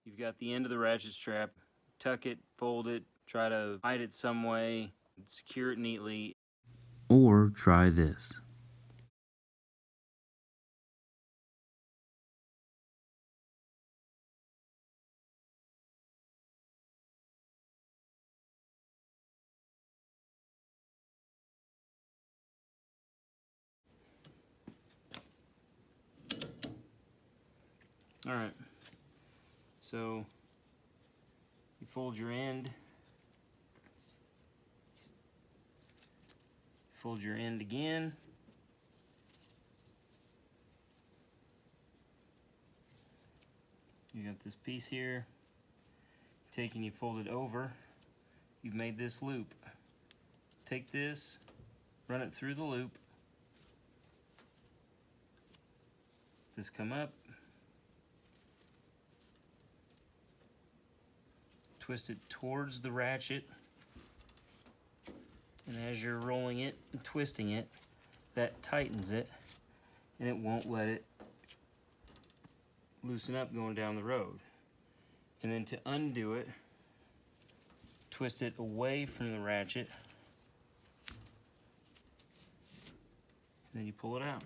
You've got the end of the ratchet strap. Tuck it, fold it, try to hide it some way, secure it neatly. Or try this. All right, so you fold your end, fold your end again, you got this piece here, take and you fold it over, you've made this loop. Take this, run it through the loop, this come up, twist it towards the ratchet, and as you're rolling it and twisting it, that tightens it and it won't let it loosen up going down the road. And then to undo it, twist it away from the ratchet, and then you pull it out.